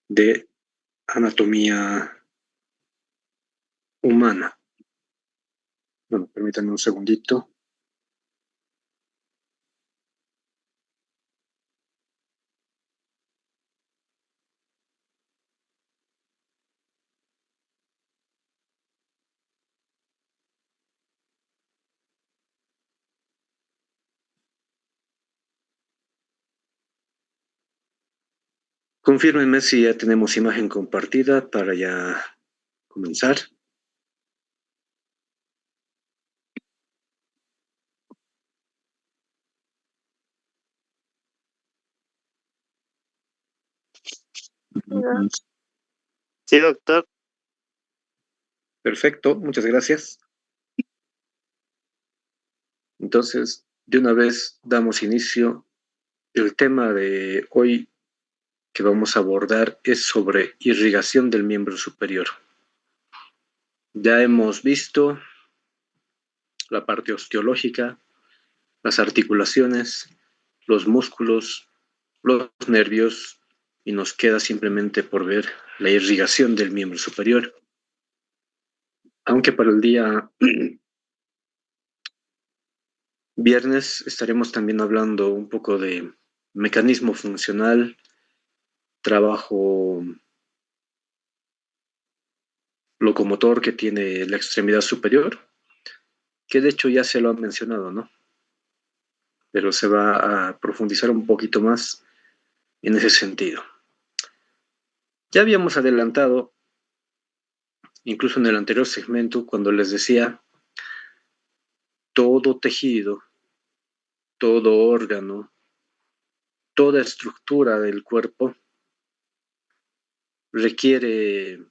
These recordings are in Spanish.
de anatomía humana. Bueno, permítanme un segundito. Confírmenme si ya tenemos imagen compartida para ya comenzar. Sí, doctor. Perfecto, muchas gracias. Entonces, de una vez damos inicio. El tema de hoy que vamos a abordar es sobre irrigación del miembro superior. Ya hemos visto la parte osteológica, las articulaciones, los músculos, los nervios, y nos queda simplemente por ver la irrigación del miembro superior. Aunque para el día viernes estaremos también hablando un poco de mecanismo funcional, trabajo locomotor que tiene la extremidad superior, que de hecho ya se lo han mencionado, ¿no? Pero se va a profundizar un poquito más en ese sentido. Ya habíamos adelantado, incluso en el anterior segmento, cuando les decía, todo tejido, todo órgano, toda estructura del cuerpo requiere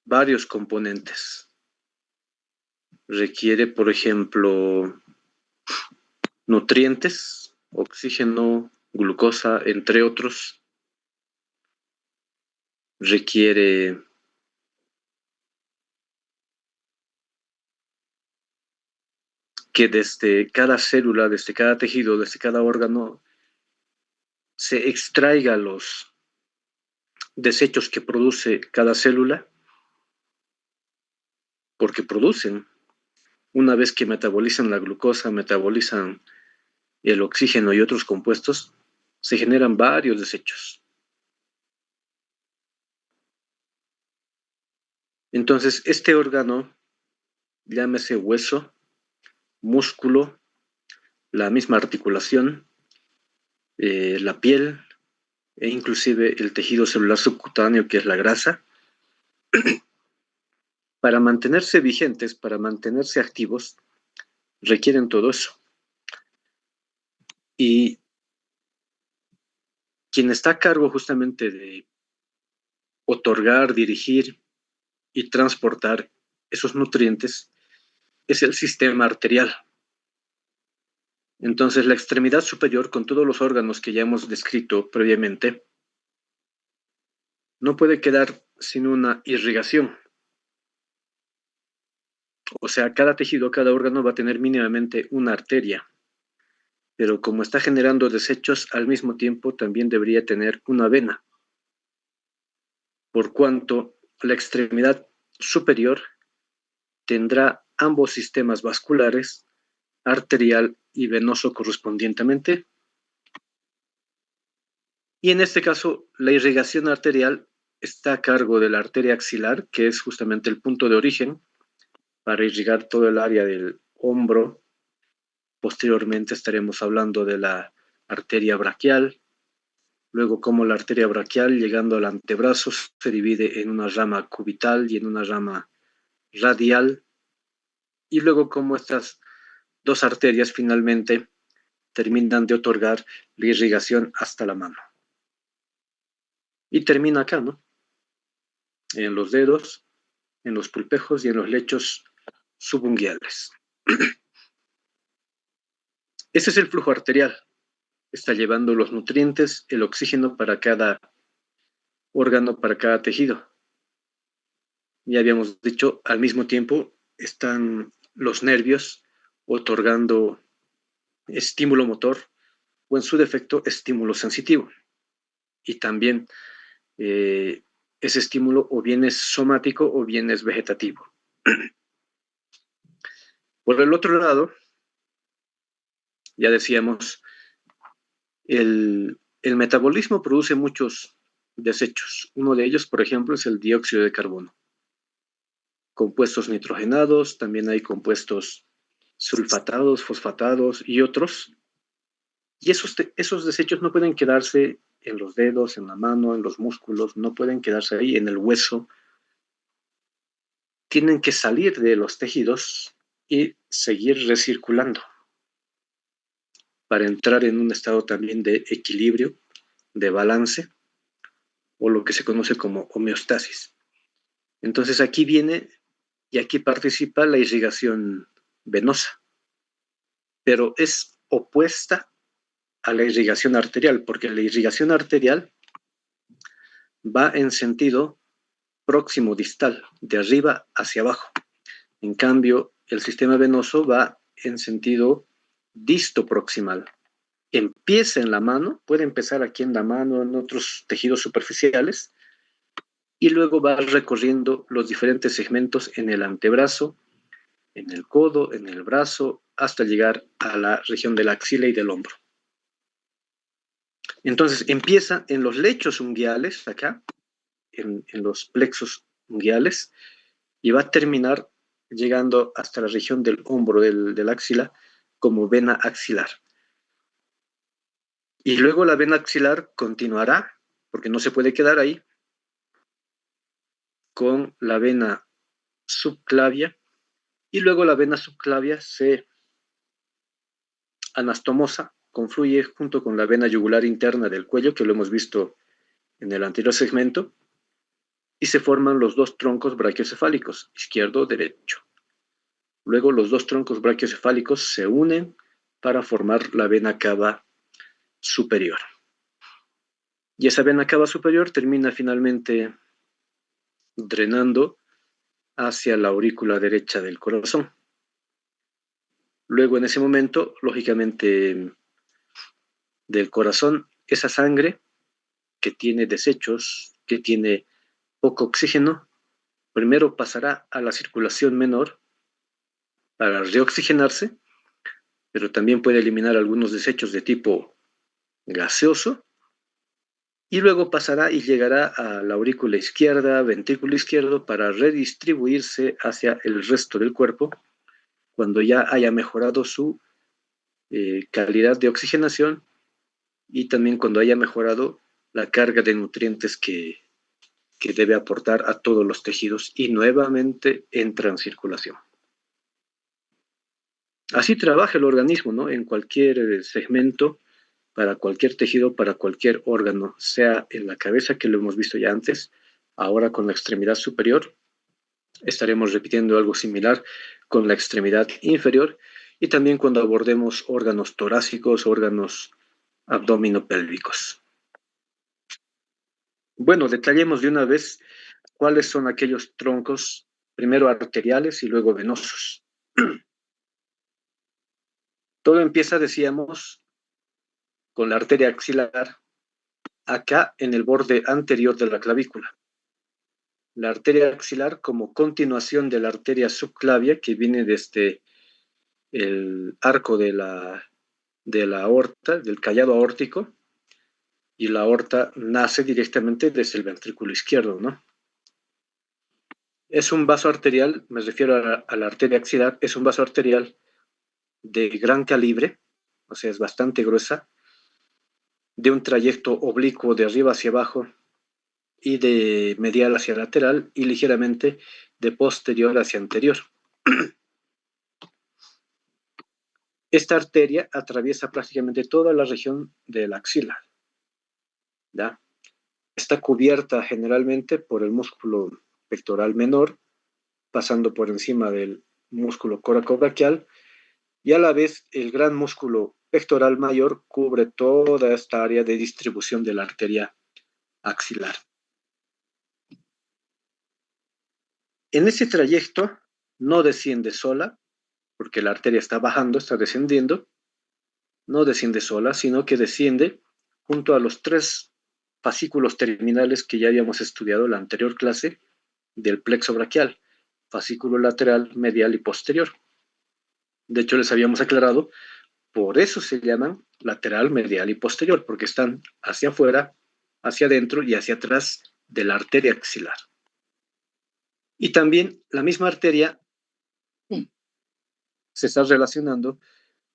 varios componentes. Requiere, por ejemplo, nutrientes, oxígeno, glucosa, entre otros. Requiere que desde cada célula, desde cada tejido, desde cada órgano, se extraiga los desechos que produce cada célula, porque producen. Una vez que metabolizan la glucosa, metabolizan el oxígeno y otros compuestos, se generan varios desechos. Entonces, este órgano, llámese hueso, músculo, la misma articulación, la piel e inclusive el tejido celular subcutáneo, que es la grasa, para mantenerse vigentes, para mantenerse activos, requieren todo eso. Y quien está a cargo justamente de otorgar, dirigir y transportar esos nutrientes es el sistema arterial. Entonces, la extremidad superior, con todos los órganos que ya hemos descrito previamente, no puede quedar sin una irrigación. O sea, cada tejido, cada órgano va a tener mínimamente una arteria. Pero como está generando desechos, al mismo tiempo también debería tener una vena. Por cuanto la extremidad superior tendrá ambos sistemas vasculares, arterial y venoso correspondientemente. Y en este caso, la irrigación arterial está a cargo de la arteria axilar, que es justamente el punto de origen para irrigar todo el área del hombro. Posteriormente estaremos hablando de la arteria braquial, luego como la arteria braquial, llegando al antebrazo, se divide en una rama cubital y en una rama radial, y luego como estas dos arterias finalmente terminan de otorgar la irrigación hasta la mano. Y termina acá, ¿no? En los dedos, en los pulpejos y en los lechos subunguiales. Ese es el flujo arterial. Está llevando los nutrientes, el oxígeno para cada órgano, para cada tejido. Ya habíamos dicho, al mismo tiempo están los nervios otorgando estímulo motor o en su defecto estímulo sensitivo. Y también ese estímulo o bien es somático o bien es vegetativo. Por el otro lado, ya decíamos, el metabolismo produce muchos desechos. Uno de ellos, por ejemplo, es el dióxido de carbono. Compuestos nitrogenados, también hay compuestos sulfatados, fosfatados y otros. Y esos desechos no pueden quedarse en los dedos, en la mano, en los músculos, no pueden quedarse ahí en el hueso. Tienen que salir de los tejidos y seguir recirculando para entrar en un estado también de equilibrio, de balance, o lo que se conoce como homeostasis. Entonces aquí viene y aquí participa la irrigación venosa, pero es opuesta a la irrigación arterial, porque la irrigación arterial va en sentido próximo distal, de arriba hacia abajo. En cambio, el sistema venoso va en sentido disto proximal. Empieza en la mano, puede empezar aquí en la mano, en otros tejidos superficiales, y luego va recorriendo los diferentes segmentos en el antebrazo, en el codo, en el brazo, hasta llegar a la región de la axila y del hombro. Entonces empieza en los lechos unguiales, acá, en los plexos unguiales, y va a terminar llegando hasta la región del hombro, del axila, como vena axilar. Y luego la vena axilar continuará, porque no se puede quedar ahí, con la vena subclavia, y luego la vena subclavia se anastomosa, confluye junto con la vena yugular interna del cuello, que lo hemos visto en el anterior segmento, y se forman los dos troncos brachiocefálicos, izquierdo, derecho. Luego los dos troncos brachiocefálicos se unen para formar la vena cava superior. Y esa vena cava superior termina finalmente drenando hacia la aurícula derecha del corazón. Luego, en ese momento, lógicamente, del corazón, esa sangre que tiene desechos, que tiene poco oxígeno, primero pasará a la circulación menor para reoxigenarse, pero también puede eliminar algunos desechos de tipo gaseoso, y luego pasará y llegará a la aurícula izquierda, ventrículo izquierdo, para redistribuirse hacia el resto del cuerpo cuando ya haya mejorado su calidad de oxigenación y también cuando haya mejorado la carga de nutrientes que debe aportar a todos los tejidos y nuevamente entra en circulación. Así trabaja el organismo, ¿no? En cualquier segmento, para cualquier tejido, para cualquier órgano, sea en la cabeza, que lo hemos visto ya antes, ahora con la extremidad superior, estaremos repitiendo algo similar con la extremidad inferior, y también cuando abordemos órganos torácicos, órganos abdominopélvicos. Bueno, detallemos de una vez cuáles son aquellos troncos, primero arteriales y luego venosos. Todo empieza, decíamos, con la arteria axilar, acá en el borde anterior de la clavícula. La arteria axilar como continuación de la arteria subclavia que viene desde el arco de la aorta, del callado aórtico, y la aorta nace directamente desde el ventrículo izquierdo, ¿no? Es un vaso arterial, me refiero a la arteria axilar, es un vaso arterial de gran calibre, o sea, es bastante gruesa, de un trayecto oblicuo de arriba hacia abajo y de medial hacia lateral y ligeramente de posterior hacia anterior. Esta arteria atraviesa prácticamente toda la región de la axila, ¿ya? Está cubierta generalmente por el músculo pectoral menor, pasando por encima del músculo coracobraquial, y a la vez el gran músculo pectoral mayor cubre toda esta área de distribución de la arteria axilar. En ese trayecto no desciende sola, porque la arteria está bajando, está descendiendo, no desciende sola, sino que desciende junto a los tres fascículos terminales que ya habíamos estudiado en la anterior clase del plexo braquial, fascículo lateral, medial y posterior. De hecho, les habíamos aclarado, por eso se llaman lateral, medial y posterior, porque están hacia afuera, hacia adentro y hacia atrás de la arteria axilar. Y también la misma arteria se está relacionando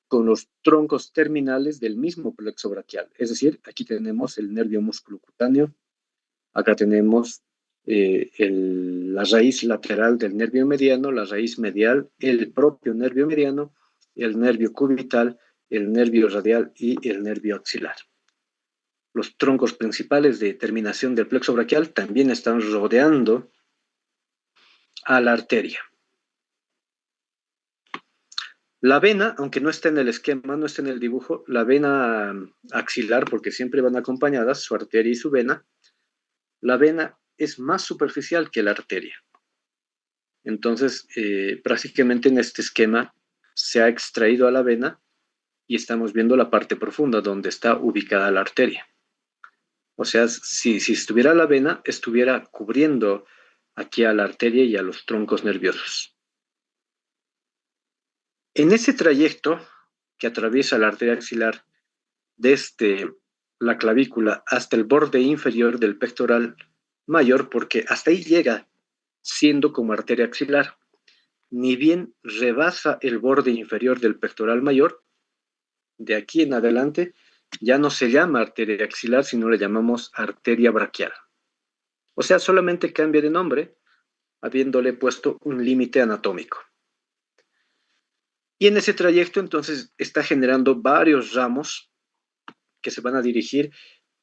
con los troncos terminales del mismo plexo braquial. Es decir, aquí tenemos el nervio musculocutáneo, acá tenemos la raíz lateral del nervio mediano, la raíz medial, el propio nervio mediano, el nervio cubital, el nervio radial y el nervio axilar. Los troncos principales de terminación del plexo braquial también están rodeando a la arteria. La vena, aunque no está en el esquema, no está en el dibujo, la vena axilar, porque siempre van acompañadas, su arteria y su vena, la vena es más superficial que la arteria. Entonces, prácticamente en este esquema se ha extraído a la vena y estamos viendo la parte profunda donde está ubicada la arteria. O sea, si estuviera la vena, estuviera cubriendo aquí a la arteria y a los troncos nerviosos. En ese trayecto que atraviesa la arteria axilar desde la clavícula hasta el borde inferior del pectoral mayor, porque hasta ahí llega siendo como arteria axilar, ni bien rebasa el borde inferior del pectoral mayor, de aquí en adelante ya no se llama arteria axilar, sino le llamamos arteria braquial. O sea, solamente cambia de nombre, habiéndole puesto un límite anatómico. Y en ese trayecto, entonces, está generando varios ramos que se van a dirigir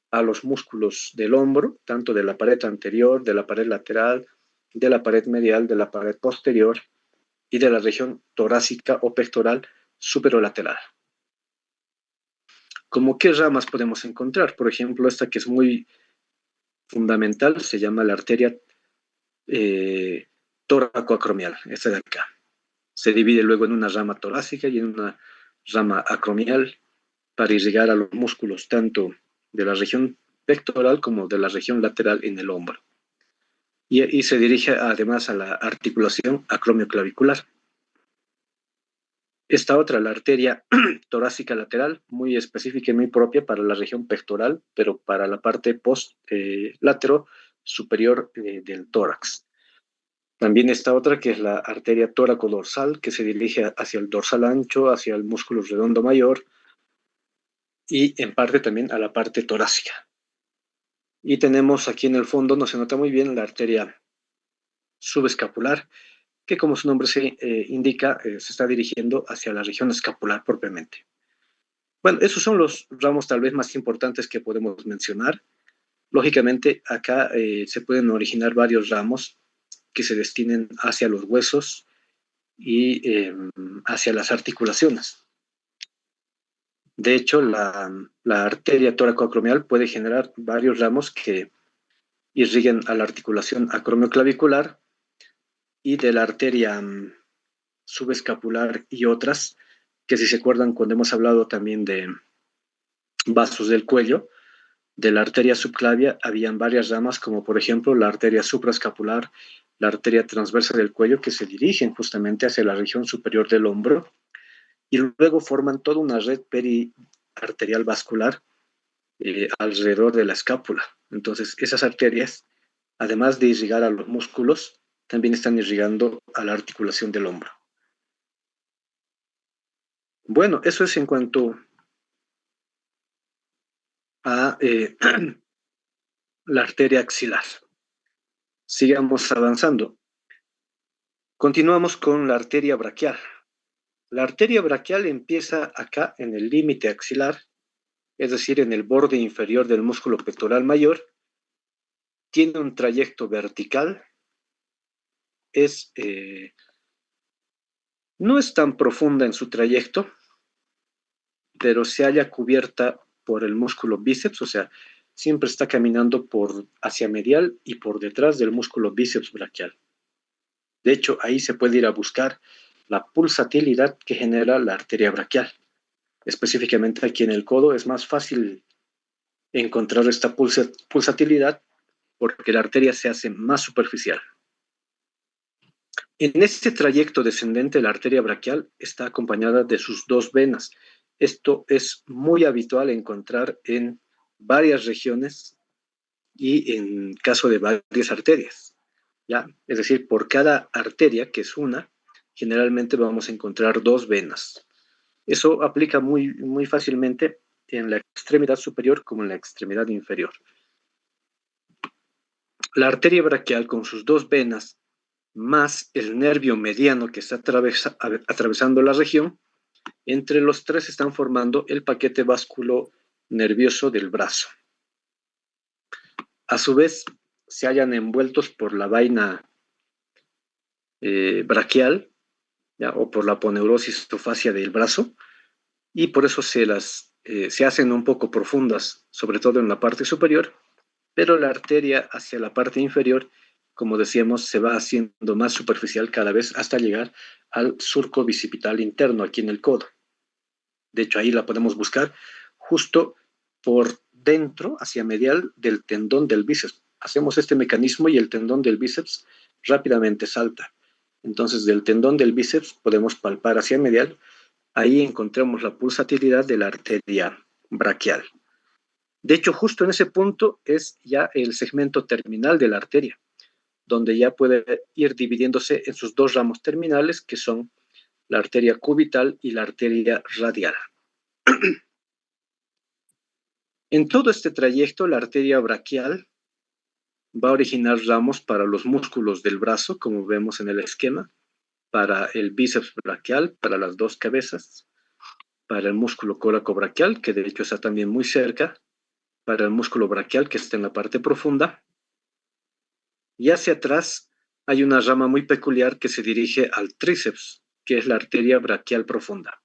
a los músculos del hombro, tanto de la pared anterior, de la pared lateral, de la pared medial, de la pared posterior y de la región torácica o pectoral superolateral. ¿Cómo qué ramas podemos encontrar? Por ejemplo, esta que es muy fundamental se llama la arteria tóraco-acromial, esta de acá. Se divide luego en una rama torácica y en una rama acromial para irrigar a los músculos tanto de la región pectoral como de la región lateral en el hombro. Y se dirige además a la articulación acromioclavicular. Esta otra, la arteria torácica lateral, muy específica y muy propia para la región pectoral, pero para la parte post-látero superior del tórax. También esta otra que es la arteria tóraco-dorsal, que se dirige hacia el dorsal ancho, hacia el músculo redondo mayor y en parte también a la parte torácica. Y tenemos aquí en el fondo, no se nota muy bien, la arteria subescapular, que como su nombre se indica, se está dirigiendo hacia la región escapular propiamente. Bueno, esos son los ramos tal vez más importantes que podemos mencionar. Lógicamente, acá se pueden originar varios ramos que se destinen hacia los huesos y hacia las articulaciones. De hecho, la arteria tóraco-acromial puede generar varios ramos que irriguen a la articulación acromioclavicular y de la arteria subescapular y otras, que si se acuerdan cuando hemos hablado también de vasos del cuello, de la arteria subclavia habían varias ramas, como por ejemplo la arteria supraescapular, la arteria transversa del cuello, que se dirigen justamente hacia la región superior del hombro y luego forman toda una red periarterial vascular alrededor de la escápula. Entonces, esas arterias, además de irrigar a los músculos, también están irrigando a la articulación del hombro. Bueno, eso es en cuanto a la arteria axilar. Sigamos avanzando. Continuamos con la arteria braquial. La arteria braquial empieza acá en el límite axilar, es decir, en el borde inferior del músculo pectoral mayor. Tiene un trayecto vertical. No es tan profunda en su trayecto, pero se halla cubierta por el músculo bíceps, o sea, siempre está caminando hacia medial y por detrás del músculo bíceps braquial. De hecho, ahí se puede ir a buscar la pulsatilidad que genera la arteria braquial. Específicamente aquí en el codo es más fácil encontrar esta pulsatilidad porque la arteria se hace más superficial. En este trayecto descendente, la arteria braquial está acompañada de sus dos venas. Esto es muy habitual encontrar en varias regiones y en caso de varias arterias, ¿ya? Es decir, por cada arteria, que es una, generalmente vamos a encontrar dos venas. Eso aplica muy fácilmente en la extremidad superior como en la extremidad inferior. La arteria braquial con sus dos venas más el nervio mediano que está atravesando la región, entre los tres están formando el paquete vasculo-nervioso del brazo. A su vez, se hallan envueltos por la vaina braquial, ¿ya? O por la aponeurosis o fascia del brazo, y por eso se hacen un poco profundas, sobre todo en la parte superior, pero la arteria hacia la parte inferior, como decíamos, se va haciendo más superficial cada vez hasta llegar al surco bicipital interno aquí en el codo. De hecho, ahí la podemos buscar justo por dentro, hacia medial del tendón del bíceps. Hacemos este mecanismo y el tendón del bíceps rápidamente salta. Entonces, del tendón del bíceps podemos palpar hacia medial. Ahí encontramos la pulsatilidad de la arteria braquial. De hecho, justo en ese punto es ya el segmento terminal de la arteria, donde ya puede ir dividiéndose en sus dos ramos terminales, que son la arteria cubital y la arteria radial. En todo este trayecto, la arteria braquial va a originar ramos para los músculos del brazo, como vemos en el esquema, para el bíceps braquial, para las dos cabezas, para el músculo coracobraquial, que de hecho está también muy cerca, para el músculo braquial, que está en la parte profunda, y hacia atrás hay una rama muy peculiar que se dirige al tríceps, que es la arteria braquial profunda.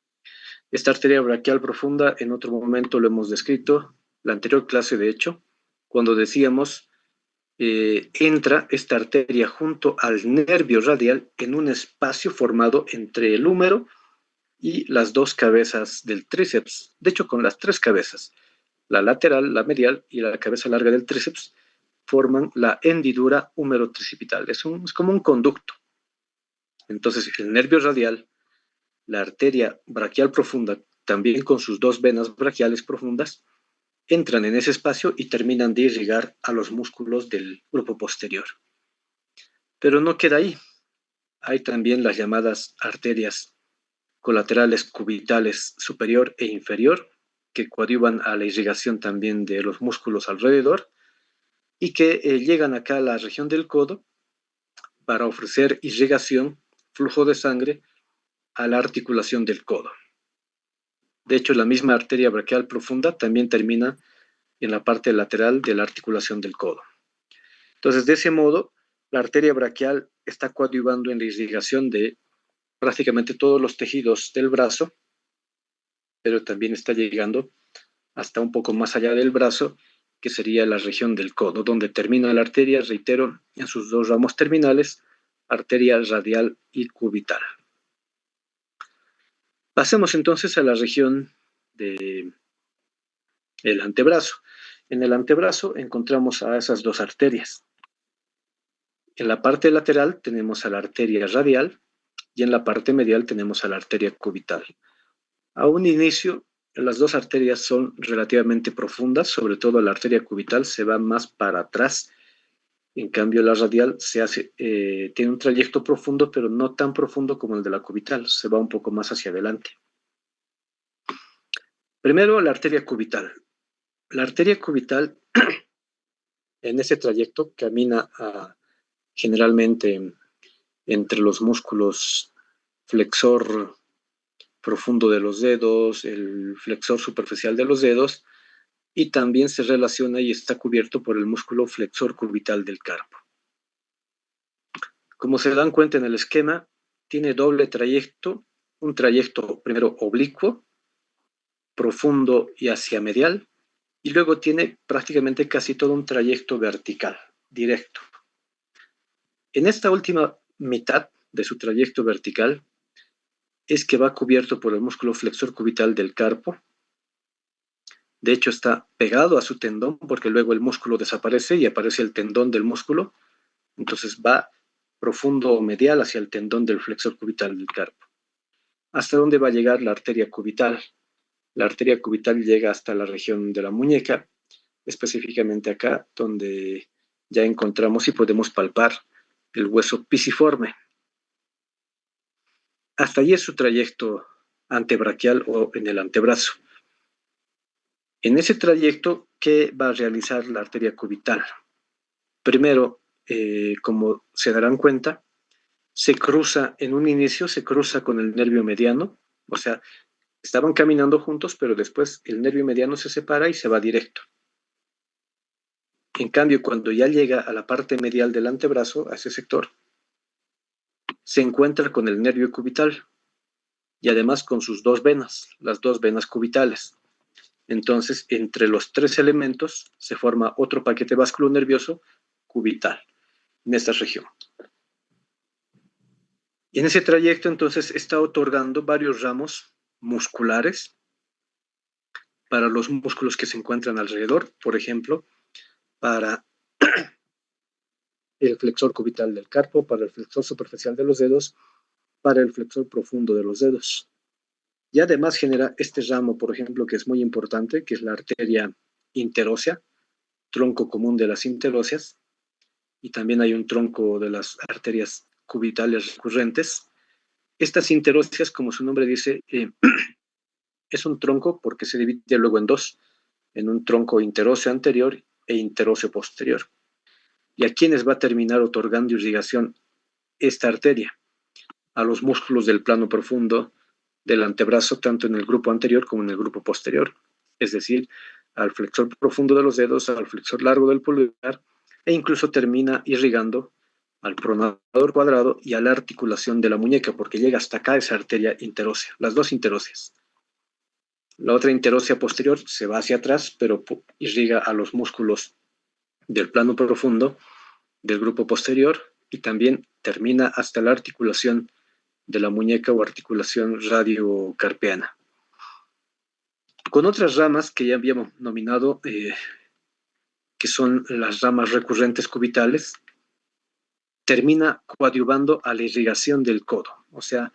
Esta arteria braquial profunda en otro momento lo hemos descrito, la anterior clase de hecho, cuando decíamos entra esta arteria junto al nervio radial en un espacio formado entre el húmero y las dos cabezas del tríceps. De hecho, con las tres cabezas, la lateral, la medial y la cabeza larga del tríceps, forman la hendidura húmero-tricipital. Es como un conducto. Entonces, el nervio radial, la arteria braquial profunda, también con sus dos venas braquiales profundas, entran en ese espacio y terminan de irrigar a los músculos del grupo posterior. Pero no queda ahí. Hay también las llamadas arterias colaterales cubitales superior e inferior, que coadyuvan a la irrigación también de los músculos alrededor y que llegan acá a la región del codo para ofrecer irrigación, flujo de sangre a la articulación del codo. De hecho, la misma arteria braquial profunda también termina en la parte lateral de la articulación del codo. Entonces, de ese modo, la arteria braquial está coadyuvando en la irrigación de prácticamente todos los tejidos del brazo, pero también está llegando hasta un poco más allá del brazo, que sería la región del codo, donde termina la arteria, reitero, en sus dos ramos terminales, arteria radial y cubital. Pasemos entonces a la región del antebrazo. En el antebrazo encontramos a esas dos arterias. En la parte lateral tenemos a la arteria radial y en la parte medial tenemos a la arteria cubital. A un inicio, las dos arterias son relativamente profundas, sobre todo la arteria cubital se va más para atrás. En cambio, la radial tiene un trayecto profundo, pero no tan profundo como el de la cubital, se va un poco más hacia adelante. Primero, la arteria cubital. La arteria cubital, en ese trayecto, camina generalmente entre los músculos flexor profundo de los dedos, el flexor superficial de los dedos, y también se relaciona y está cubierto por el músculo flexor cubital del carpo. Como se dan cuenta en el esquema, tiene doble trayecto, un trayecto primero oblicuo, profundo y hacia medial, y luego tiene prácticamente casi todo un trayecto vertical, directo. En esta última mitad de su trayecto vertical es que va cubierto por el músculo flexor cubital del carpo, De hecho, está pegado a su tendón porque luego el músculo desaparece y aparece el tendón del músculo. Entonces va profundo medial hacia el tendón del flexor cubital del carpo. ¿Hasta dónde va a llegar la arteria cubital? La arteria cubital llega hasta la región de la muñeca, específicamente acá, donde ya encontramos y podemos palpar el hueso pisiforme. Hasta allí es su trayecto antebraquial o en el antebrazo. En ese trayecto, ¿qué va a realizar la arteria cubital? Primero, como se darán cuenta, se cruza en un inicio, se cruza con el nervio mediano, o sea, estaban caminando juntos, pero después el nervio mediano se separa y se va directo. En cambio, cuando ya llega a la parte medial del antebrazo, a ese sector, se encuentra con el nervio cubital y además con sus dos venas, las dos venas cubitales. Entonces, entre los tres elementos se forma otro paquete vasculonervioso cubital en esta región. Y en ese trayecto, entonces, está otorgando varios ramos musculares para los músculos que se encuentran alrededor, por ejemplo, para el flexor cubital del carpo, para el flexor superficial de los dedos, para el flexor profundo de los dedos. Y además genera este ramo, por ejemplo, que es muy importante, que es la arteria interósea, tronco común de las interóseas, y también hay un tronco de las arterias cubitales recurrentes. Estas interóseas, como su nombre dice, es un tronco porque se divide luego en dos, en un tronco interóseo anterior e interóseo posterior. ¿Y a quiénes va a terminar otorgando irrigación esta arteria? A los músculos del plano profundo del antebrazo, tanto en el grupo anterior como en el grupo posterior, es decir, al flexor profundo de los dedos, al flexor largo del pulgar, e incluso termina irrigando al pronador cuadrado y a la articulación de la muñeca, porque llega hasta acá esa arteria interósea, las dos interóseas. La otra interósea posterior se va hacia atrás, pero irriga a los músculos del plano profundo del grupo posterior y también termina hasta la articulación de la muñeca o articulación radiocarpiana. Con otras ramas que ya habíamos nominado, que son las ramas recurrentes cubitales, termina coadyuvando a la irrigación del codo. O sea,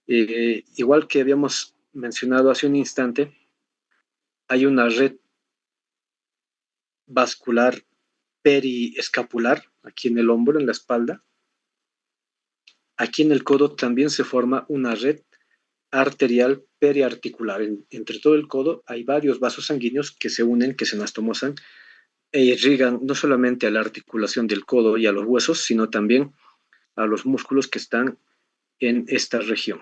igual que habíamos mencionado hace un instante, hay una red vascular periescapular aquí en el hombro, en la espalda. Aquí en el codo también se forma una red arterial periarticular. Entre todo el codo hay varios vasos sanguíneos que se unen, que se anastomosan e irrigan no solamente a la articulación del codo y a los huesos, sino también a los músculos que están en esta región.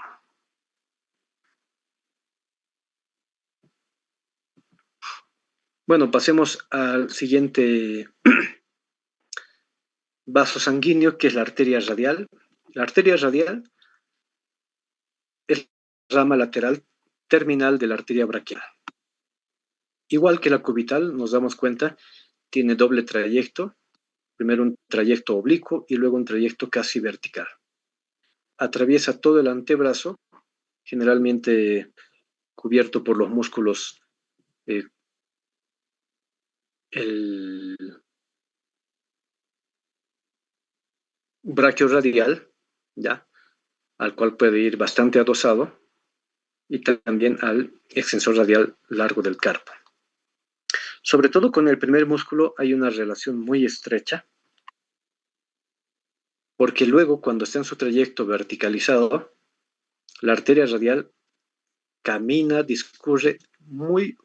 Bueno, pasemos al siguiente vaso sanguíneo, que es la arteria radial. La arteria radial es la rama lateral terminal de la arteria braquial. Igual que la cubital, nos damos cuenta, tiene doble trayecto, primero un trayecto oblicuo y luego un trayecto casi vertical. Atraviesa todo el antebrazo, generalmente cubierto por los músculos el brachioradial, ¿ya? Al cual puede ir bastante adosado, y también al extensor radial largo del carpo. Sobre todo con el primer músculo hay una relación muy estrecha, porque luego cuando está en su trayecto verticalizado, la arteria radial camina, discurre muy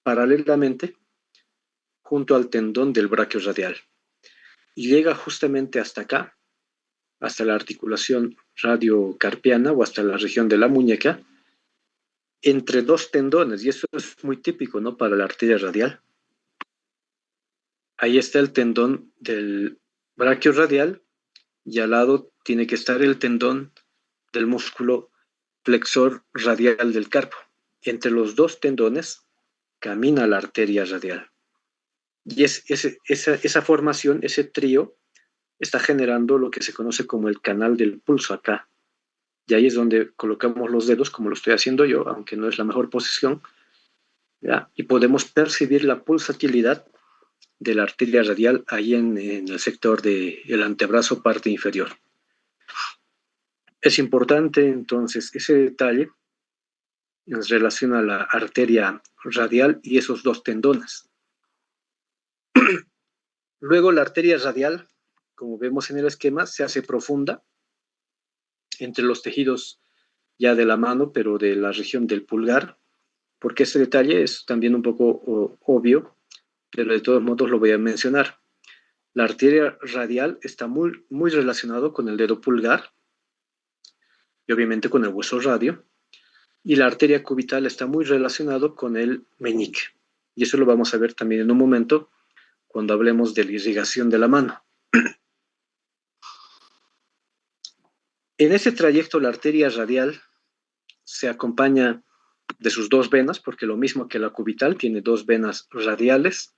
paralelamente junto al tendón del braquio radial y llega justamente hasta acá, hasta la articulación radiocarpiana o hasta la región de la muñeca, entre dos tendones, y eso es muy típico, ¿no?, para la arteria radial. Ahí está el tendón del braquio radial y al lado tiene que estar el tendón del músculo flexor radial del carpo. Entre los dos tendones camina la arteria radial. Y esa formación, ese trío, está generando lo que se conoce como el canal del pulso acá. Y ahí es donde colocamos los dedos, como lo estoy haciendo yo, aunque no es la mejor posición, ¿ya? Y podemos percibir la pulsatilidad de la arteria radial ahí en el sector del antebrazo, parte inferior. Es importante entonces ese detalle en relación a la arteria radial y esos dos tendones. Luego la arteria radial, como vemos en el esquema, se hace profunda entre los tejidos ya de la mano, pero de la región del pulgar, porque este detalle es también un poco obvio, pero de todos modos lo voy a mencionar. La arteria radial está muy relacionado con el dedo pulgar y obviamente con el hueso radio, y la arteria cubital está muy relacionado con el meñique. Y eso lo vamos a ver también en un momento cuando hablemos de la irrigación de la mano. En ese trayecto la arteria radial se acompaña de sus dos venas, porque lo mismo que la cubital tiene dos venas radiales,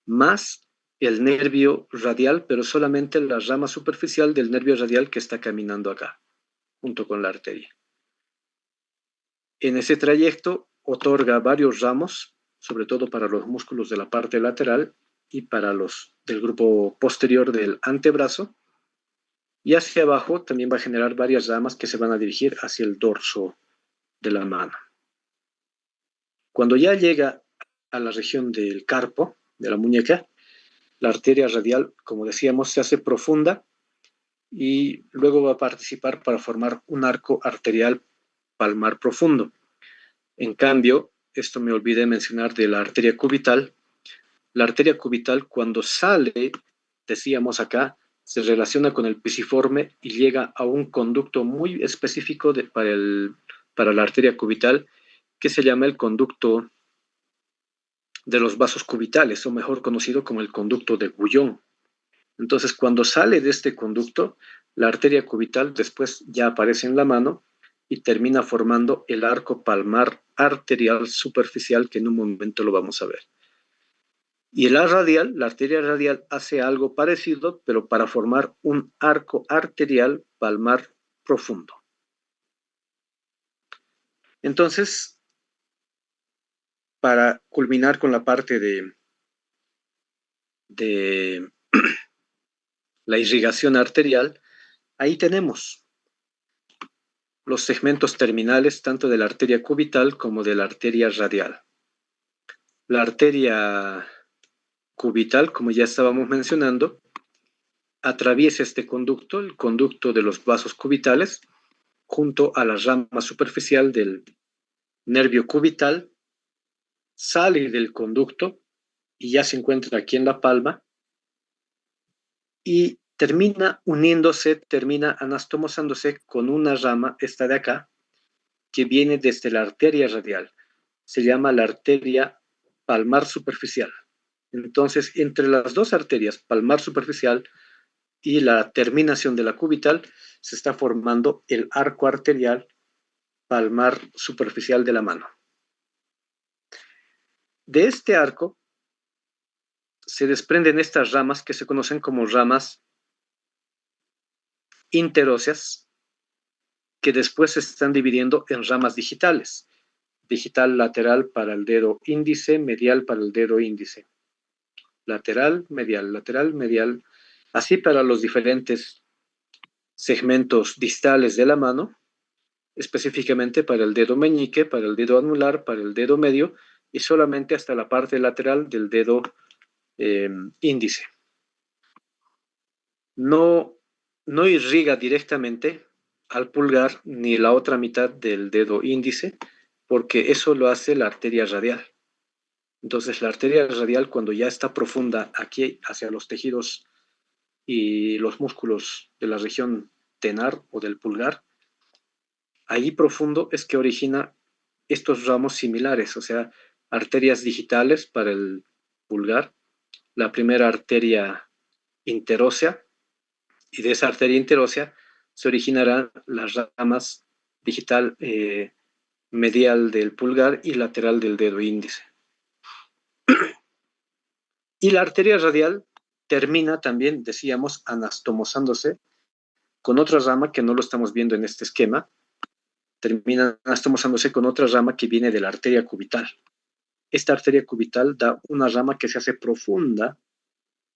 más el nervio radial, pero solamente la rama superficial del nervio radial que está caminando acá, junto con la arteria. En ese trayecto otorga varios ramos, sobre todo para los músculos de la parte lateral y para los del grupo posterior del antebrazo, y hacia abajo también va a generar varias ramas que se van a dirigir hacia el dorso de la mano. Cuando ya llega a la región del carpo, de la muñeca, la arteria radial, como decíamos, se hace profunda y luego va a participar para formar un arco arterial palmar profundo. En cambio, esto me olvidé mencionar de la arteria cubital. La arteria cubital, cuando sale, decíamos acá, se relaciona con el pisiforme y llega a un conducto muy específico para la arteria cubital, que se llama el conducto de los vasos cubitales, o mejor conocido como el conducto de Guyon. Entonces, cuando sale de este conducto, la arteria cubital después ya aparece en la mano y termina formando el arco palmar arterial superficial, que en un momento lo vamos a ver. Y la radial, la arteria radial hace algo parecido, pero para formar un arco arterial palmar profundo. Entonces, para culminar con la parte de la irrigación arterial, ahí tenemos los segmentos terminales tanto de la arteria cubital como de la arteria radial. La arteria cubital, como ya estábamos mencionando, atraviesa este conducto, el conducto de los vasos cubitales, junto a la rama superficial del nervio cubital, sale del conducto y ya se encuentra aquí en la palma y termina uniéndose, termina anastomosándose con una rama, esta de acá, que viene desde la arteria radial. Se llama la arteria palmar superficial. Entonces, entre las dos arterias, palmar superficial y la terminación de la cubital, se está formando el arco arterial palmar superficial de la mano. De este arco se desprenden estas ramas que se conocen como ramas interóseas, que después se están dividiendo en ramas digitales. Digital lateral para el dedo índice, medial para el dedo índice. Lateral, medial, así para los diferentes segmentos distales de la mano, específicamente para el dedo meñique, para el dedo anular, para el dedo medio y solamente hasta la parte lateral del dedo índice. No irriga directamente al pulgar ni la otra mitad del dedo índice, porque eso lo hace la arteria radial. Entonces, la arteria radial, cuando ya está profunda aquí hacia los tejidos y los músculos de la región tenar o del pulgar, ahí profundo es que origina estos ramos similares, o sea, arterias digitales para el pulgar, la primera arteria interósea, y de esa arteria interósea se originarán las ramas digital medial del pulgar y lateral del dedo índice. Y la arteria radial termina también, decíamos, anastomosándose con otra rama que no lo estamos viendo en este esquema, termina anastomosándose con otra rama que viene de la arteria cubital. esta arteria cubital da una rama que se hace profunda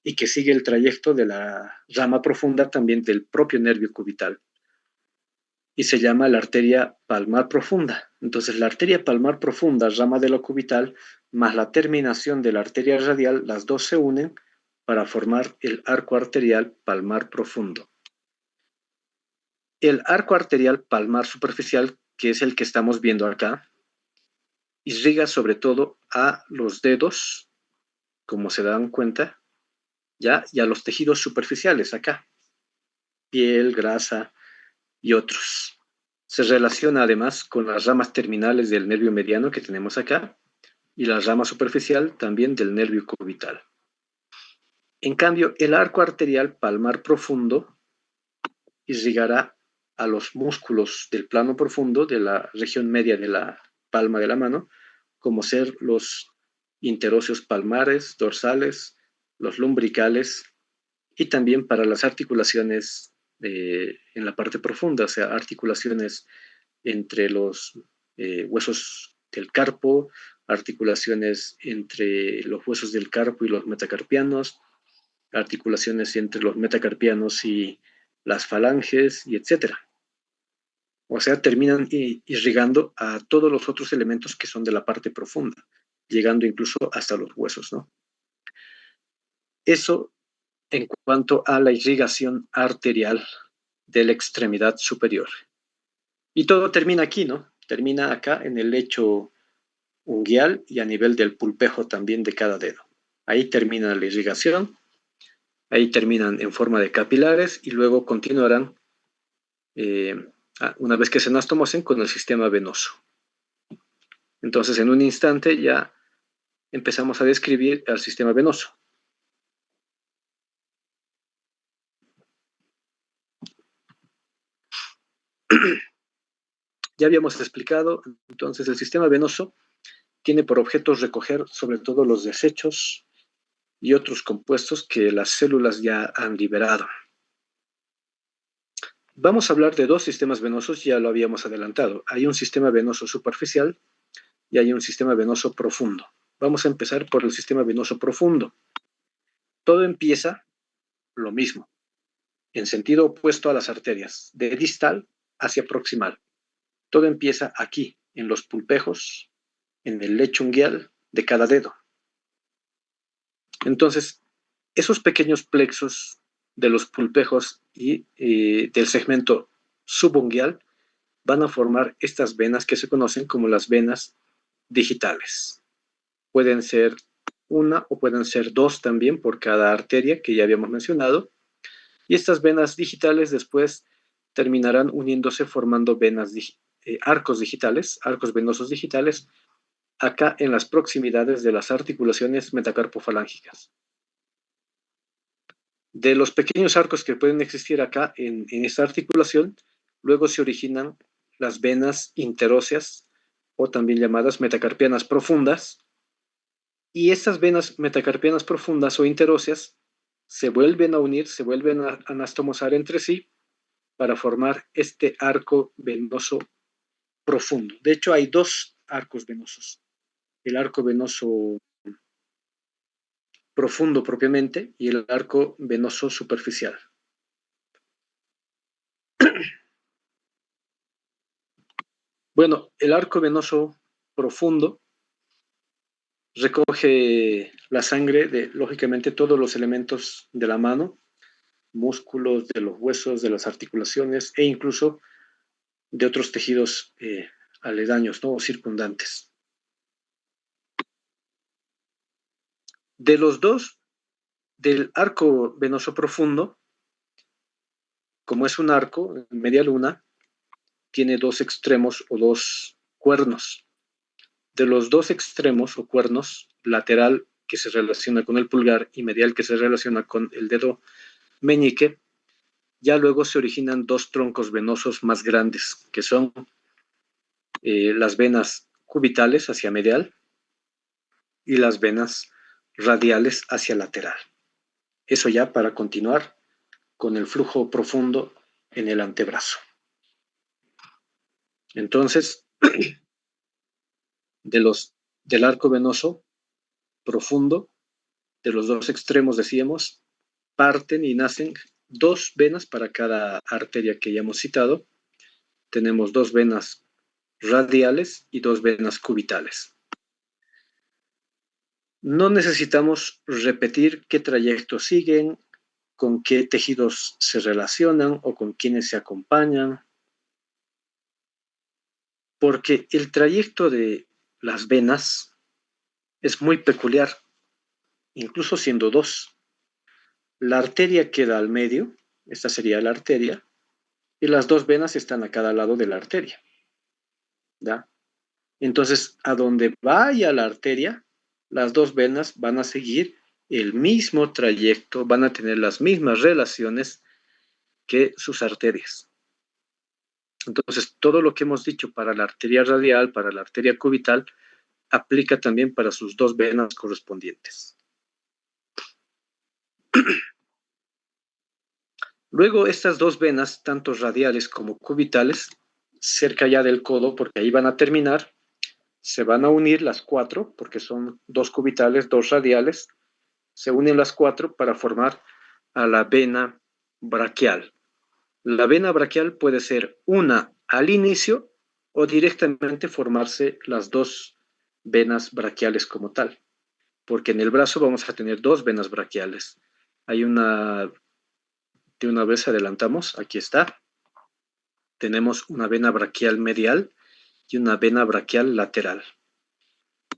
y que sigue el trayecto de la rama profunda también del propio nervio cubital. Y se llama la arteria palmar profunda. Entonces, la arteria palmar profunda, rama de la cubital, más la terminación de la arteria radial, las dos se unen para formar el arco arterial palmar profundo. El arco arterial palmar superficial, que es el que estamos viendo acá, irriga sobre todo a los dedos, como se dan cuenta, ¿ya? Y a los tejidos superficiales acá, piel, grasa y otros. Se relaciona además con las ramas terminales del nervio mediano que tenemos acá y la rama superficial también del nervio cubital. En cambio, el arco arterial palmar profundo irrigará a los músculos del plano profundo de la región media de la palma de la mano, como ser los interóseos palmares, dorsales, los lumbricales y también para las articulaciones en la parte profunda, o sea, articulaciones entre los huesos del carpo, articulaciones entre los huesos del carpo y los metacarpianos, articulaciones entre los metacarpianos y las falanges, y etcétera. O sea, terminan irrigando a todos los otros elementos que son de la parte profunda, llegando incluso hasta los huesos, ¿no? Eso en cuanto a la irrigación arterial de la extremidad superior. Y todo termina aquí, ¿no? Termina acá en el lecho unguial y a nivel del pulpejo también de cada dedo. Ahí termina la irrigación, ahí terminan en forma de capilares y luego continuarán, una vez que se anastomosen, con el sistema venoso. Entonces, en un instante ya empezamos a describir el sistema venoso. Ya habíamos explicado, entonces, el sistema venoso tiene por objeto recoger sobre todo los desechos y otros compuestos que las células ya han liberado. Vamos a hablar de dos sistemas venosos, ya lo habíamos adelantado. Hay un sistema venoso superficial y hay un sistema venoso profundo. Vamos a empezar por el sistema venoso profundo. Todo empieza lo mismo, en sentido opuesto a las arterias, de distal hacia proximal. Todo empieza aquí, en los pulpejos, en el lecho unguial de cada dedo. Entonces, esos pequeños plexos de los pulpejos y del segmento subunguial van a formar estas venas que se conocen como las venas digitales. Pueden ser una o pueden ser dos también por cada arteria que ya habíamos mencionado. Y estas venas digitales después terminarán uniéndose formando arcos digitales, arcos venosos digitales, acá en las proximidades de las articulaciones metacarpofalángicas. De los pequeños arcos que pueden existir acá en esta articulación, luego se originan las venas interóseas, o también llamadas metacarpianas profundas, y estas venas metacarpianas profundas o interóseas se vuelven a unir, se vuelven a anastomosar entre sí para formar este arco venoso profundo. De hecho, hay dos arcos venosos. El arco venoso profundo propiamente y el arco venoso superficial. Bueno, el arco venoso profundo recoge la sangre de, lógicamente, todos los elementos de la mano, músculos, de los huesos, de las articulaciones e incluso de otros tejidos aledaños, ¿no? O circundantes. De los dos, del arco venoso profundo, como es un arco en media luna, tiene dos extremos o dos cuernos. De los dos extremos o cuernos, lateral que se relaciona con el pulgar y medial que se relaciona con el dedo meñique, ya luego se originan dos troncos venosos más grandes, que son las venas cubitales hacia medial y las venas radiales hacia lateral. Eso ya para continuar con el flujo profundo en el antebrazo. Entonces, de los del arco venoso profundo, de los dos extremos, decíamos, parten y nacen dos venas para cada arteria que ya hemos citado. Tenemos dos venas radiales y dos venas cubitales. No necesitamos repetir qué trayecto siguen, con qué tejidos se relacionan o con quiénes se acompañan, porque el trayecto de las venas es muy peculiar, incluso siendo dos. La arteria queda al medio, esta sería la arteria, y las dos venas están a cada lado de la arteria, ¿ya? Entonces, a donde vaya la arteria, las dos venas van a seguir el mismo trayecto, van a tener las mismas relaciones que sus arterias. Entonces, todo lo que hemos dicho para la arteria radial, para la arteria cubital, aplica también para sus dos venas correspondientes. Luego, estas dos venas, tanto radiales como cubitales, cerca ya del codo, porque ahí van a terminar, se van a unir las cuatro, porque son dos cubitales, dos radiales, se unen las cuatro para formar a la vena braquial. La vena braquial puede ser una al inicio o directamente formarse las dos venas braquiales como tal, porque en el brazo vamos a tener dos venas braquiales. Hay una, de una vez adelantamos, aquí está, tenemos una vena braquial medial y una vena braquial lateral.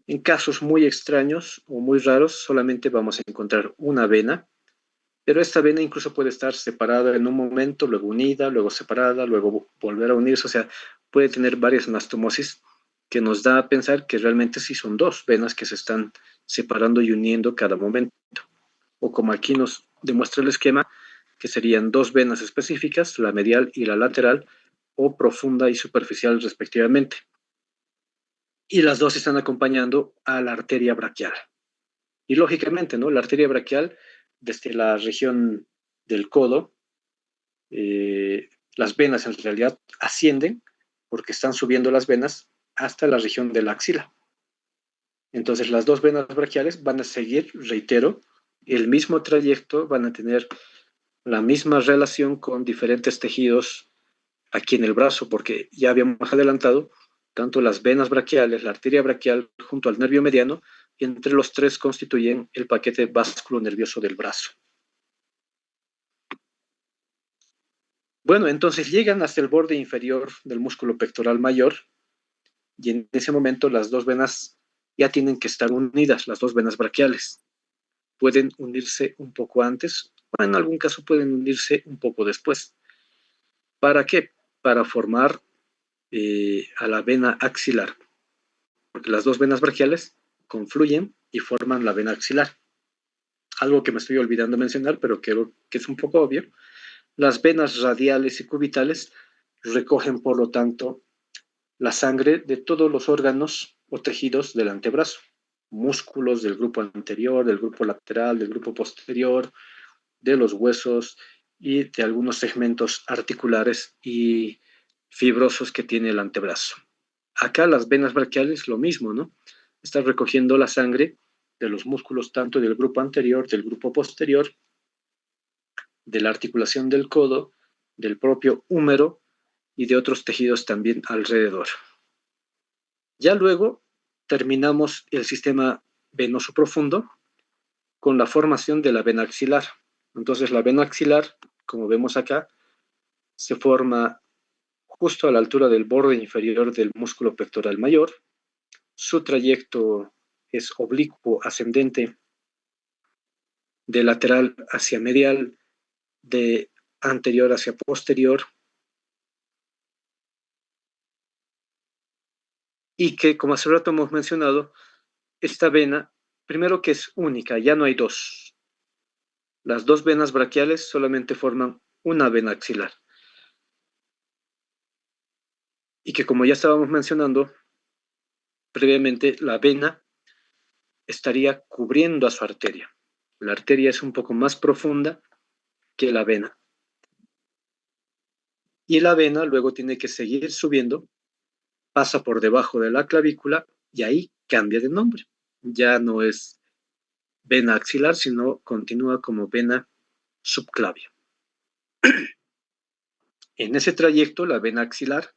En casos muy extraños o muy raros, solamente vamos a encontrar una vena, pero esta vena incluso puede estar separada en un momento, luego unida, luego separada, luego volver a unirse, o sea, puede tener varias anastomosis que nos da a pensar que realmente sí son dos venas que se están separando y uniendo cada momento. O como aquí nos demuestra el esquema, que serían dos venas específicas, la medial y la lateral, o profunda y superficial respectivamente. Y las dos están acompañando a la arteria braquial. Y lógicamente, ¿no? La arteria braquial, desde la región del codo, las venas en realidad ascienden porque están subiendo las venas hasta la región de la axila. Entonces las dos venas braquiales van a seguir, reitero, el mismo trayecto, van a tener la misma relación con diferentes tejidos aquí en el brazo, porque ya habíamos adelantado, tanto las venas braquiales, la arteria braquial junto al nervio mediano, entre los tres constituyen el paquete vasculo nervioso del brazo. Bueno, entonces llegan hasta el borde inferior del músculo pectoral mayor y en ese momento las dos venas ya tienen que estar unidas, las dos venas braquiales. Pueden unirse un poco antes o en algún caso pueden unirse un poco después. ¿Para qué? Para formar a la vena axilar, porque las dos venas braquiales confluyen y forman la vena axilar. Algo que me estoy olvidando mencionar, pero creo que es un poco obvio. Las venas radiales y cubitales recogen, por lo tanto, la sangre de todos los órganos o tejidos del antebrazo, músculos del grupo anterior, del grupo lateral, del grupo posterior, de los huesos y de algunos segmentos articulares y fibrosos que tiene el antebrazo. Acá las venas braquiales lo mismo, ¿no? Están recogiendo la sangre de los músculos tanto del grupo anterior, del grupo posterior, de la articulación del codo, del propio húmero y de otros tejidos también alrededor. Ya luego terminamos el sistema venoso profundo con la formación de la vena axilar. Entonces la vena axilar, como vemos acá, se forma justo a la altura del borde inferior del músculo pectoral mayor. Su trayecto es oblicuo ascendente de lateral hacia medial, de anterior hacia posterior, y que, como hace rato hemos mencionado, esta vena, primero que es única, ya no hay dos. Las dos venas braquiales solamente forman una vena axilar. Y que, como ya estábamos mencionando previamente, la vena estaría cubriendo a su arteria. La arteria es un poco más profunda que la vena. Y la vena luego tiene que seguir subiendo, pasa por debajo de la clavícula y ahí cambia de nombre. Ya no es vena axilar, sino continúa como vena subclavia. En ese trayecto, la vena axilar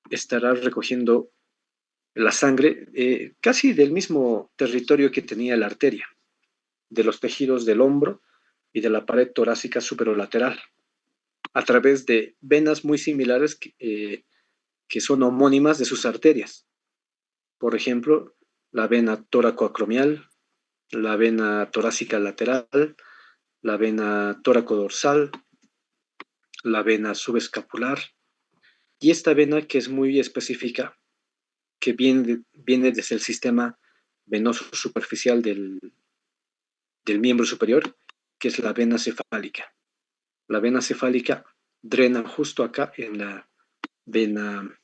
estará recogiendo la sangre casi del mismo territorio que tenía la arteria, de los tejidos del hombro y de la pared torácica superolateral, a través de venas muy similares que son homónimas de sus arterias. Por ejemplo, la vena tóracoacromial, la vena torácica lateral, la vena tóraco-dorsal, la vena subescapular, y esta vena que es muy específica, que viene desde el sistema venoso superficial del miembro superior, que es la vena cefálica. La vena cefálica drena justo acá en la vena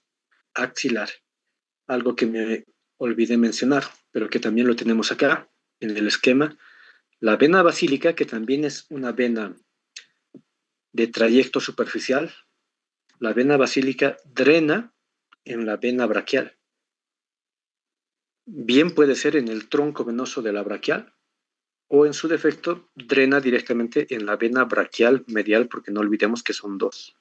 axilar, algo que me olvidé mencionar, pero que también lo tenemos acá en el esquema. La vena basílica, que también es una vena de trayecto superficial, la vena basílica drena en la vena braquial. Bien puede ser en el tronco venoso de la braquial o en su defecto drena directamente en la vena braquial medial, porque no olvidemos que son dos.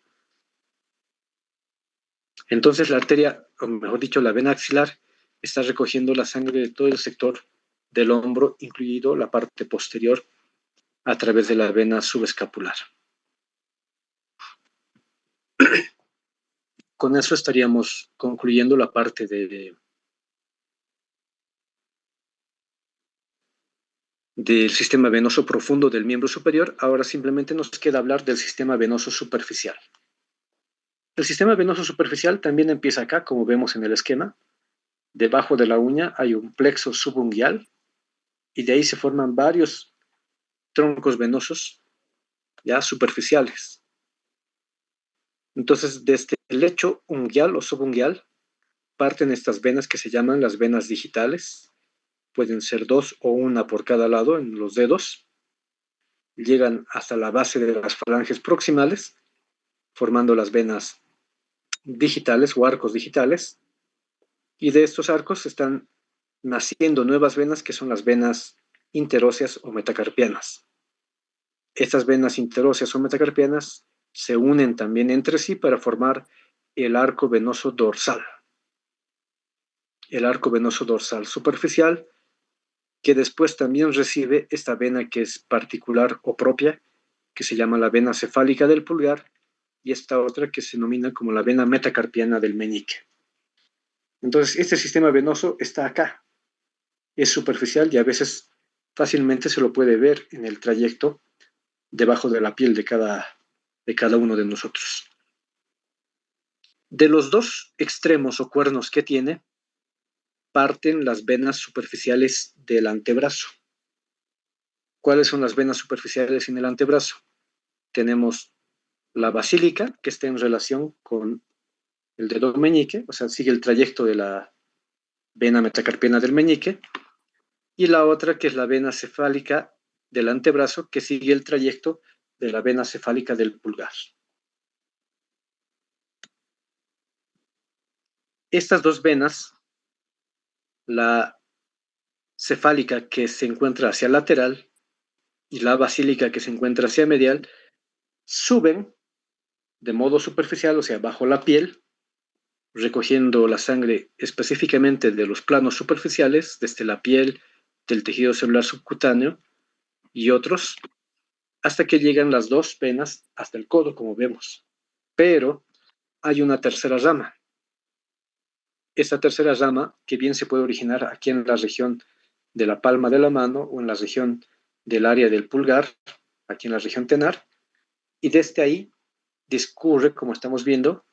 Entonces la arteria, o mejor dicho, la vena axilar, está recogiendo la sangre de todo el sector del hombro, incluido la parte posterior, a través de la vena subescapular. Con eso estaríamos concluyendo la parte del sistema venoso profundo del miembro superior. Ahora simplemente nos queda hablar del sistema venoso superficial. El sistema venoso superficial también empieza acá, como vemos en el esquema. Debajo de la uña hay un plexo subunguial y de ahí se forman varios troncos venosos ya superficiales. Entonces, desde el lecho unguial o subunguial parten estas venas que se llaman las venas digitales. Pueden ser dos o una por cada lado en los dedos. Llegan hasta la base de las falanges proximales, formando las venas digitales o arcos digitales. Y de estos arcos están naciendo nuevas venas que son las venas interóseas o metacarpianas. Estas venas interóseas o metacarpianas se unen también entre sí para formar el arco venoso dorsal. El arco venoso dorsal superficial, que después también recibe esta vena que es particular o propia, que se llama la vena cefálica del pulgar, y esta otra que se denomina como la vena metacarpiana del meñique. Entonces, este sistema venoso está acá. Es superficial y a veces fácilmente se lo puede ver en el trayecto debajo de la piel de cada uno de nosotros. De los dos extremos o cuernos que tiene, parten las venas superficiales del antebrazo. ¿Cuáles son las venas superficiales en el antebrazo? Tenemos la basílica, que está en relación con el dedo meñique, o sea, sigue el trayecto de la vena metacarpiana del meñique, y la otra que es la vena cefálica del antebrazo, que sigue el trayecto de la vena cefálica del pulgar. Estas dos venas, la cefálica que se encuentra hacia lateral y la basílica que se encuentra hacia medial, suben de modo superficial, o sea, bajo la piel, recogiendo la sangre específicamente de los planos superficiales, desde la piel, del tejido celular subcutáneo y otros, hasta que llegan las dos venas hasta el codo, como vemos. Pero hay una tercera rama. Esta tercera rama, que bien se puede originar aquí en la región de la palma de la mano o en la región del área del pulgar, aquí en la región tenar, y desde ahí discurre, como estamos viendo,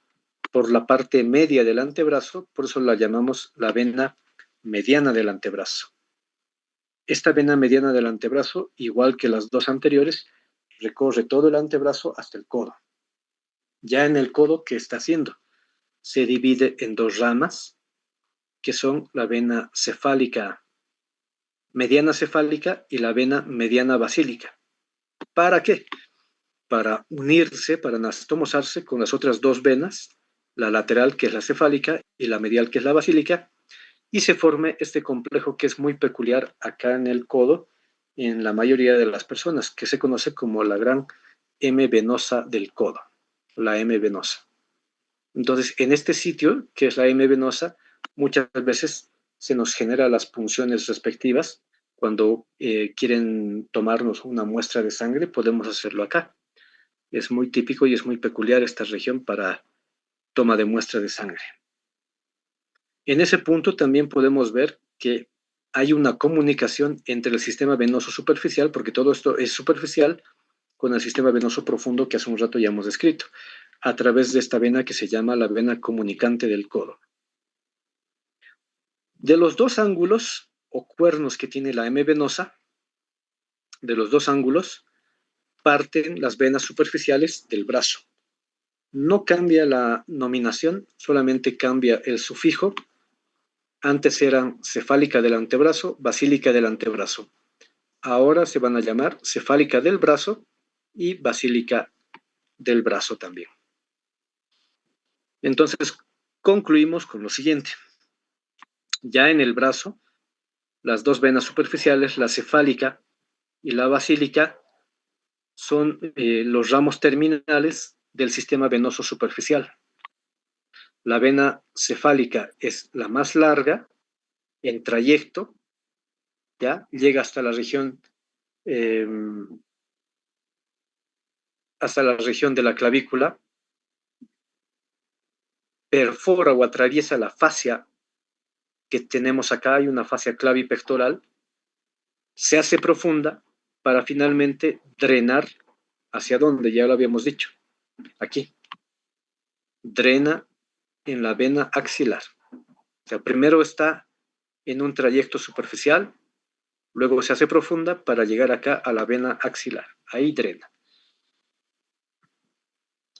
por la parte media del antebrazo, por eso la llamamos la vena mediana del antebrazo. Esta vena mediana del antebrazo, igual que las dos anteriores, recorre todo el antebrazo hasta el codo. Ya en el codo, ¿qué está haciendo? Se divide en dos ramas, que son la vena cefálica, mediana cefálica y la vena mediana basílica. ¿Para qué? Para unirse, para anastomosarse con las otras dos venas, la lateral, que es la cefálica, y la medial, que es la basílica, y se forme este complejo que es muy peculiar acá en el codo en la mayoría de las personas, que se conoce como la gran M venosa del codo, la M venosa. Entonces, en este sitio, que es la M venosa, muchas veces se nos generan las punciones respectivas. Cuando quieren tomarnos una muestra de sangre, podemos hacerlo acá. Es muy típico y es muy peculiar esta región para toma de muestra de sangre. En ese punto también podemos ver que hay una comunicación entre el sistema venoso superficial, porque todo esto es superficial, con el sistema venoso profundo que hace un rato ya hemos descrito, a través de esta vena que se llama la vena comunicante del codo. De los dos ángulos o cuernos que tiene la M venosa, de los dos ángulos, parten las venas superficiales del brazo. No cambia la nominación, solamente cambia el sufijo. Antes eran cefálica del antebrazo, basílica del antebrazo. Ahora se van a llamar cefálica del brazo y basílica del brazo también. Entonces, concluimos con lo siguiente. Ya en el brazo, las dos venas superficiales, la cefálica y la basílica, son los ramos terminales del sistema venoso superficial. La vena cefálica es la más larga en trayecto, ¿ya? Llega eh, hasta la región de la clavícula, perfora o atraviesa la fascia que tenemos acá, hay una fascia clavipectoral, se hace profunda para finalmente drenar hacia donde, ya lo habíamos dicho, aquí. Drena en la vena axilar. O sea, primero está en un trayecto superficial, luego se hace profunda para llegar acá a la vena axilar. Ahí drena.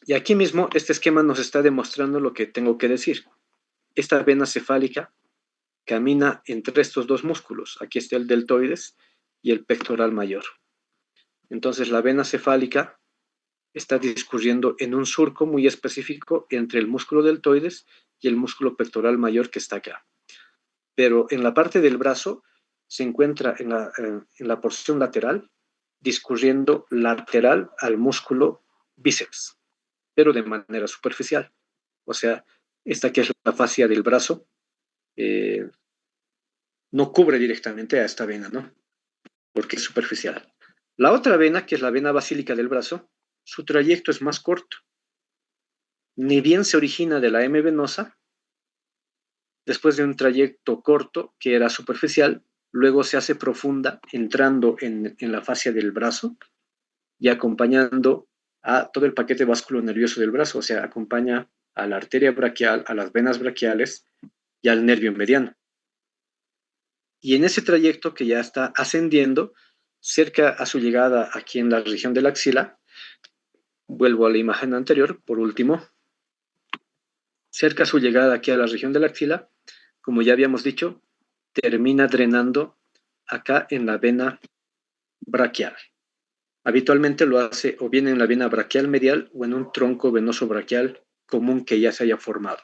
Y aquí mismo este esquema nos está demostrando lo que tengo que decir. Esta vena cefálica camina entre estos dos músculos. Aquí está el deltoides y el pectoral mayor. Entonces la vena cefálica está discurriendo en un surco muy específico entre el músculo deltoides y el músculo pectoral mayor que está acá. Pero en la parte del brazo se encuentra en la porción lateral, discurriendo lateral al músculo bíceps, pero de manera superficial. O sea, esta que es la fascia del brazo, eh, no cubre directamente a esta vena, ¿no? Porque es superficial. La otra vena, que es la vena basílica del brazo, su trayecto es más corto. Ni bien se origina de la M venosa, después de un trayecto corto que era superficial, luego se hace profunda entrando en la fascia del brazo y acompañando a todo el paquete vasculonervioso del brazo, o sea, acompaña a la arteria braquial, a las venas braquiales y al nervio mediano. Y en ese trayecto que ya está ascendiendo, cerca a su llegada aquí en la región de la axila, vuelvo a la imagen anterior, por último, cerca a su llegada aquí a la región de la axila, como ya habíamos dicho, termina drenando acá en la vena braquial. Habitualmente lo hace o bien en la vena braquial medial o en un tronco venoso braquial común que ya se haya formado.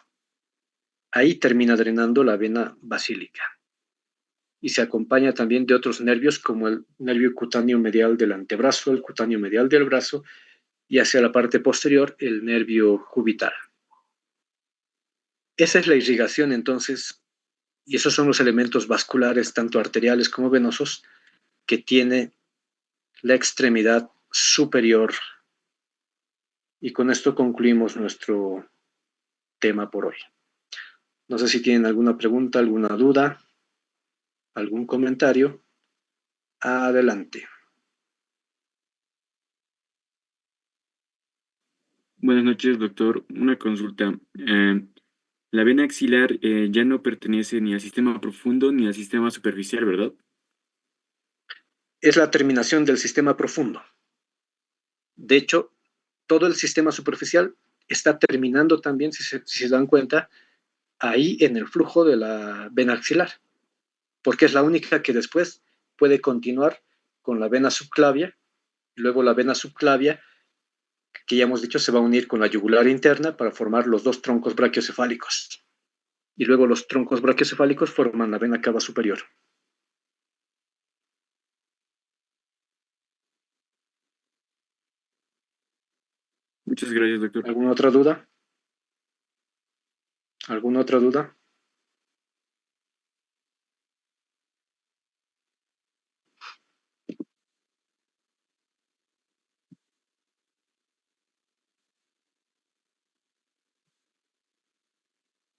Ahí termina drenando la vena basílica. Y se acompaña también de otros nervios como el nervio cutáneo medial del antebrazo, el cutáneo medial del brazo y hacia la parte posterior el nervio cubital. Esa es la irrigación entonces, y esos son los elementos vasculares, tanto arteriales como venosos, que tiene la extremidad superior. Y con esto concluimos nuestro tema por hoy. No sé si tienen alguna pregunta, alguna duda, algún comentario. Adelante. Buenas noches, doctor. Una consulta. La vena axilar ya no pertenece ni al sistema profundo ni al sistema superficial, ¿verdad? Es la terminación del sistema profundo. De hecho, todo el sistema superficial está terminando también, si se dan cuenta, ahí en el flujo de la vena axilar, porque es la única que después puede continuar con la vena subclavia, y luego la vena subclavia, que ya hemos dicho, se va a unir con la yugular interna para formar los dos troncos brachiocefálicos. y luego los troncos brachiocefálicos forman la vena cava superior. Muchas gracias, doctor. ¿Alguna otra duda? ¿Alguna otra duda?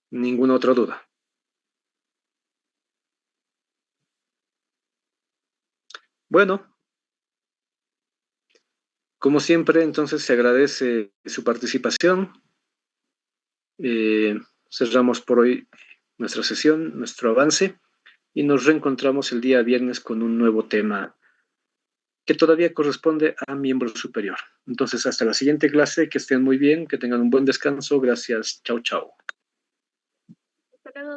Ninguna otra duda. Bueno, como siempre, entonces se agradece su participación. Cerramos por hoy nuestra sesión, nuestro avance, y nos reencontramos el día viernes con un nuevo tema que todavía corresponde a miembro superior. Entonces, hasta la siguiente clase, que estén muy bien, que tengan un buen descanso. Gracias. Chao, chao.